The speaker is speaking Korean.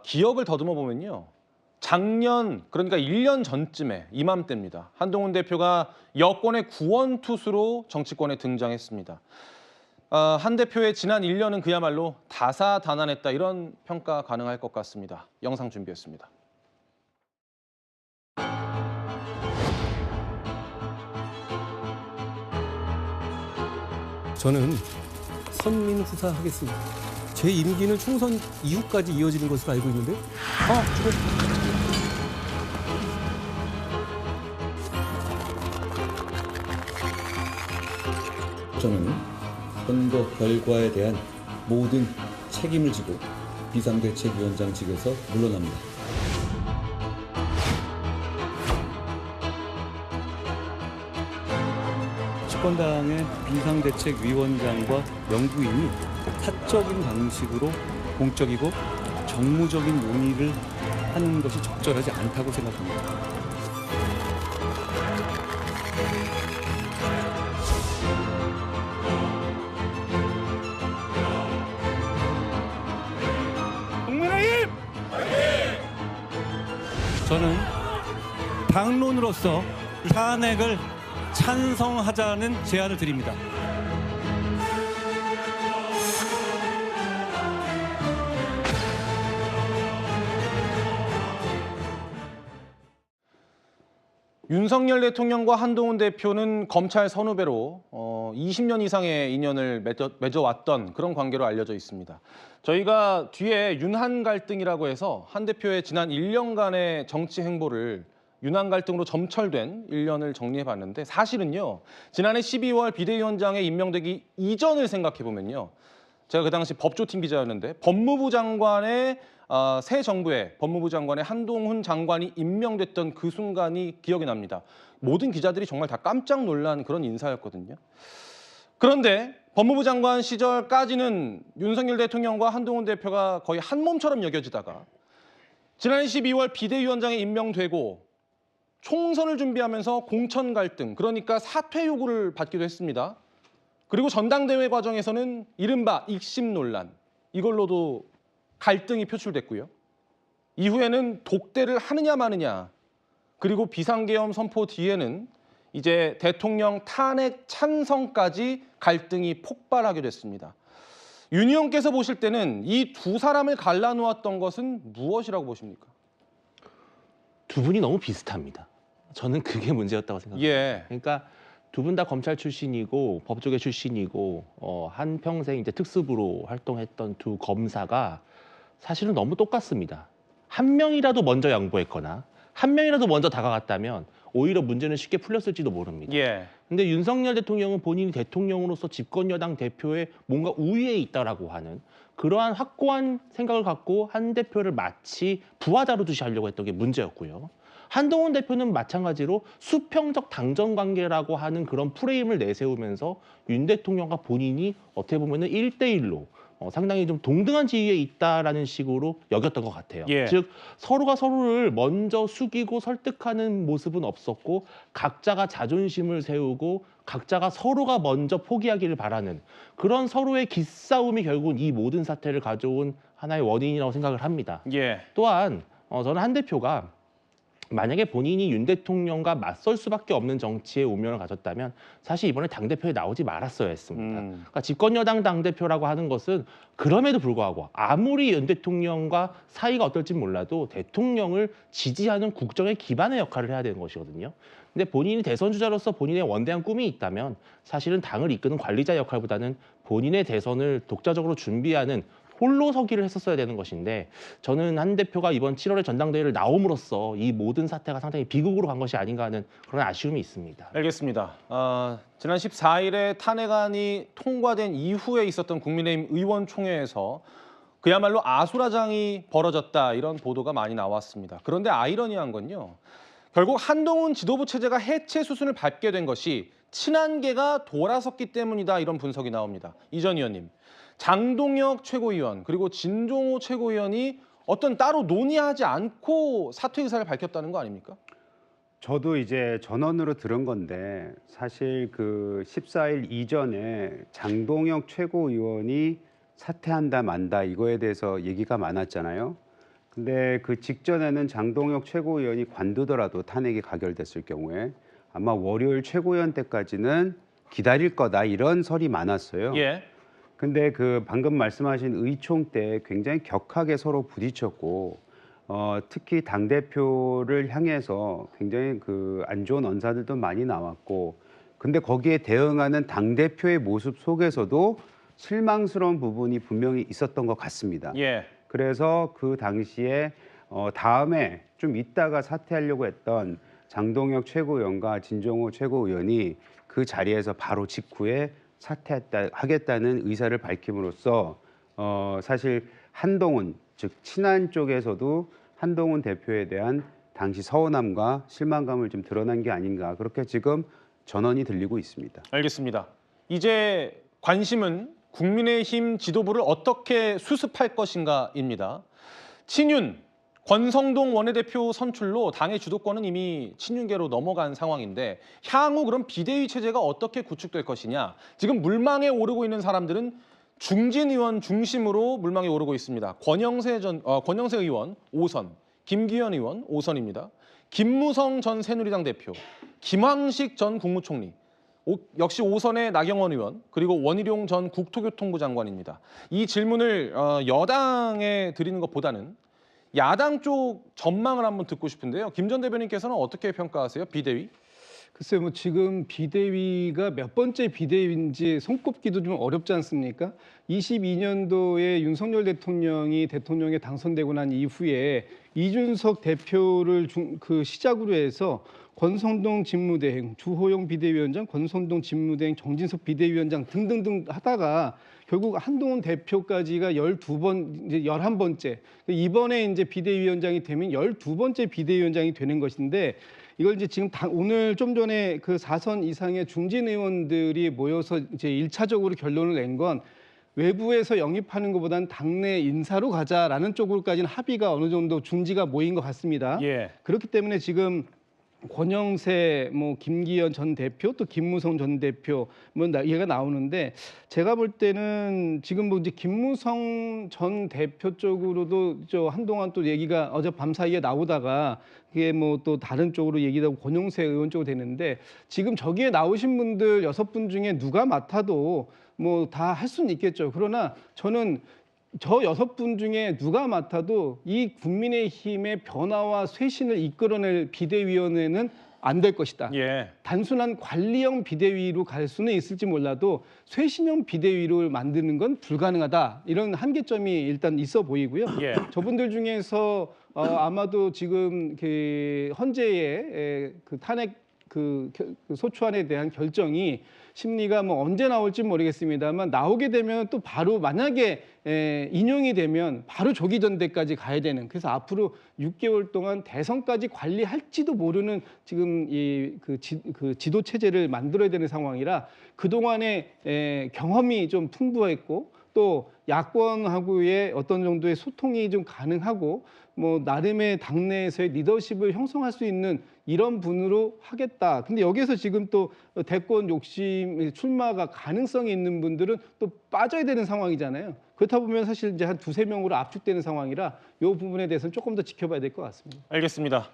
기억을 더듬어 보면요. 작년 그러니까 1년 전쯤에 이맘때입니다. 한동훈 대표가 여권의 구원 투수로 정치권에 등장했습니다. 한 대표의 지난 1년은 그야말로 다사다난했다 이런 평가 가능할 것 같습니다. 영상 준비했습니다. 저는 선민 후사하겠습니다. 제 임기는 총선 이후까지 이어지는 것으로 알고 있는데. 저는 선거 결과에 대한 모든 책임을 지고 비상대책위원장직에서 물러납니다. 집권당의 비상대책위원장과 연구인이 사적인 방식으로 공적이고 정무적인 논의를 하는 것이 적절하지 않다고 생각합니다. 국민의힘! 저는 당론으로서 탄핵을 찬성하자는 제안을 드립니다. 윤석열 대통령과 한동훈 대표는 검찰 선후배로 20년 이상의 인연을 맺어왔던 그런 관계로 알려져 있습니다. 저희가 뒤에 윤한 갈등이라고 해서 한 대표의 지난 1년간의 정치 행보를 윤한 갈등으로 점철된 1년을 정리해봤는데 사실은요. 지난해 12월 비대위원장에 임명되기 이전을 생각해보면요. 제가 그 당시 법조팀 기자였는데 법무부 장관의 새 정부의 법무부 장관의 한동훈 장관이 임명됐던 그 순간이 기억이 납니다. 모든 기자들이 정말 다 깜짝 놀란 그런 인사였거든요. 그런데 법무부 장관 시절까지는 윤석열 대통령과 한동훈 대표가 거의 한 몸처럼 여겨지다가 지난해 12월 비대위원장에 임명되고 총선을 준비하면서 공천 갈등, 그러니까 사퇴 요구를 받기도 했습니다. 그리고 전당대회 과정에서는 이른바 익심 논란, 이걸로도 갈등이 표출됐고요. 이후에는 독대를 하느냐 마느냐, 그리고 비상계엄 선포 뒤에는 이제 대통령 탄핵 찬성까지 갈등이 폭발하게 됐습니다. 윤 의원께서 보실 때는 이 두 사람을 갈라놓았던 것은 무엇이라고 보십니까? 두 분이 너무 비슷합니다. 저는 그게 문제였다고 생각합니다. 예. 그러니까 두 분 다 검찰 출신이고 법조계 출신이고 한평생 이제 특수부로 활동했던 두 검사가 사실은 너무 똑같습니다. 한 명이라도 먼저 양보했거나 한 명이라도 먼저 다가갔다면 오히려 문제는 쉽게 풀렸을지도 모릅니다. 예. 근데 윤석열 대통령은 본인이 대통령으로서 집권 여당 대표의 뭔가 우위에 있다라고 하는 그러한 확고한 생각을 갖고 한 대표를 마치 부하 다루듯이 하려고 했던 게 문제였고요. 한동훈 대표는 마찬가지로 수평적 당정 관계라고 하는 그런 프레임을 내세우면서 윤 대통령과 본인이 어떻게 보면은 1대1로 상당히 좀 동등한 지위에 있다라는 식으로 여겼던 것 같아요. 예. 즉 서로가 서로를 먼저 숙이고 설득하는 모습은 없었고 각자가 자존심을 세우고 각자가 서로가 먼저 포기하기를 바라는 그런 서로의 기싸움이 결국은 이 모든 사태를 가져온 하나의 원인이라고 생각을 합니다. 예. 또한 저는 한 대표가 만약에 본인이 윤 대통령과 맞설 수밖에 없는 정치의 운명을 가졌다면 사실 이번에 당대표에 나오지 말았어야 했습니다. 그러니까 집권여당 당대표라고 하는 것은 그럼에도 불구하고 아무리 윤 대통령과 사이가 어떨지 몰라도 대통령을 지지하는 국정의 기반의 역할을 해야 되는 것이거든요. 근데 본인이 대선 주자로서 본인의 원대한 꿈이 있다면 사실은 당을 이끄는 관리자 역할보다는 본인의 대선을 독자적으로 준비하는 홀로 서기를 했었어야 되는 것인데 저는 한 대표가 이번 7월에 전당대회를 나옴으로써 이 모든 사태가 상당히 비극으로 간 것이 아닌가 하는 그런 아쉬움이 있습니다. 알겠습니다. 지난 14일에 탄핵안이 통과된 이후에 있었던 국민의힘 의원총회에서 그야말로 아수라장이 벌어졌다 이런 보도가 많이 나왔습니다. 그런데 아이러니한 건요. 결국 한동훈 지도부 체제가 해체 수순을 밟게 된 것이 친한계가 돌아섰기 때문이다 이런 분석이 나옵니다. 이 전 의원님. 장동혁 최고위원 그리고 진종호 최고위원이 어떤 따로 논의하지 않고 사퇴 의사를 밝혔다는 거 아닙니까? 저도 이제 전원으로 들은 건데 사실 그 14일 이전에 장동혁 최고위원이 사퇴한다 만다 이거에 대해서 얘기가 많았잖아요. 근데 그 직전에는 장동혁 최고위원이 관두더라도 탄핵이 가결됐을 경우에 아마 월요일 최고위원 때까지는 기다릴 거다 이런 설이 많았어요. 예. 근데 그 방금 말씀하신 의총 때 굉장히 격하게 서로 부딪혔고 특히 당 대표를 향해서 굉장히 그 안 좋은 언사들도 많이 나왔고, 근데 거기에 대응하는 당 대표의 모습 속에서도 실망스러운 부분이 분명히 있었던 것 같습니다. 예. 그래서 그 당시에 다음에 좀 있다가 사퇴하려고 했던 장동혁 최고위원과 진정호 최고위원이 그 자리에서 바로 직후에 사퇴하겠다는 의사를 밝힘으로써 사실 한동훈, 즉 친한 쪽에서도 한동훈 대표에 대한 당시 서운함과 실망감을 좀 드러난 게 아닌가, 그렇게 지금 전언이 들리고 있습니다. 알겠습니다. 이제 관심은 국민의힘 지도부를 어떻게 수습할 것인가입니다. 친윤, 권성동 원내대표 선출로 당의 주도권은 이미 친윤계로 넘어간 상황인데 향후 그럼 비대위 체제가 어떻게 구축될 것이냐. 지금 물망에 오르고 있는 사람들은 중진 의원 중심으로 물망에 오르고 있습니다. 권영세 의원 5선, 김기현 의원 5선입니다. 김무성 전 새누리당 대표, 김황식 전 국무총리, 역시 5선의 나경원 의원, 그리고 원희룡 전 국토교통부 장관입니다. 이 질문을 여당에 드리는 것보다는 야당 쪽 전망을 한번 듣고 싶은데요. 김 전 대변인께서는 어떻게 평가하세요? 비대위? 글쎄요, 뭐 지금 비대위가 몇 번째 비대위인지 손꼽기도 좀 어렵지 않습니까? 22년도에 윤석열 대통령이 대통령에 당선되고 난 이후에 이준석 대표를 그 시작으로 해서 권성동 직무대행, 주호영 비대위원장, 권성동 직무대행, 정진석 비대위원장 등등등 하다가 결국 한동훈 대표까지가 12번, 이제 11번째. 이번에 이제 비대위원장이 되면 12번째 비대위원장이 되는 것인데, 이걸 이제 지금 오늘 좀 전에 그 4선 이상의 중진 의원들이 모여서 이제 1차적으로 결론을 낸 건 외부에서 영입하는 것보다는 당내 인사로 가자라는 쪽으로까지는 합의가 어느 정도 중지가 모인 것 같습니다. 예. 그렇기 때문에 지금 권영세, 뭐 김기현 전 대표, 또 김무성 전 대표 뭐 얘가 나오는데, 제가 볼 때는 지금 뭐 이제 김무성 전 대표 쪽으로도 한동안 또 얘기가 어젯밤 사이에 나오다가 그게 뭐 또 다른 쪽으로 얘기도 하고 권영세 의원 쪽으로 되는데, 지금 저기에 나오신 분들 6분 중에 누가 맡아도 뭐 다 할 수는 있겠죠. 그러나 저는 저 6분 중에 누가 맡아도 이 국민의힘의 변화와 쇄신을 이끌어낼 비대위원회는 안 될 것이다. 예. 단순한 관리형 비대위로 갈 수는 있을지 몰라도 쇄신형 비대위를 만드는 건 불가능하다. 이런 한계점이 일단 있어 보이고요. 예. 저분들 중에서 아마도 지금 그 헌재의 그 탄핵 그 소추안에 대한 결정이 심리가 뭐 언제 나올지 모르겠습니다만, 나오게 되면 또 바로 만약에 인용이 되면 바로 조기 전대까지 가야 되는, 그래서 앞으로 6개월 동안 대선까지 관리할지도 모르는 지금 그 지도 체제를 만들어야 되는 상황이라, 그동안의 경험이 좀 풍부했고 또 야권하고의 어떤 정도의 소통이 좀 가능하고 뭐 나름의 당내에서의 리더십을 형성할 수 있는 이런 분으로 하겠다. 근데 여기서 지금 또 대권 욕심 출마가 가능성이 있는 분들은 또 빠져야 되는 상황이잖아요. 그렇다 보면 사실 이제 한 2-3명으로 압축되는 상황이라 이 부분에 대해서는 조금 더 지켜봐야 될 것 같습니다. 알겠습니다.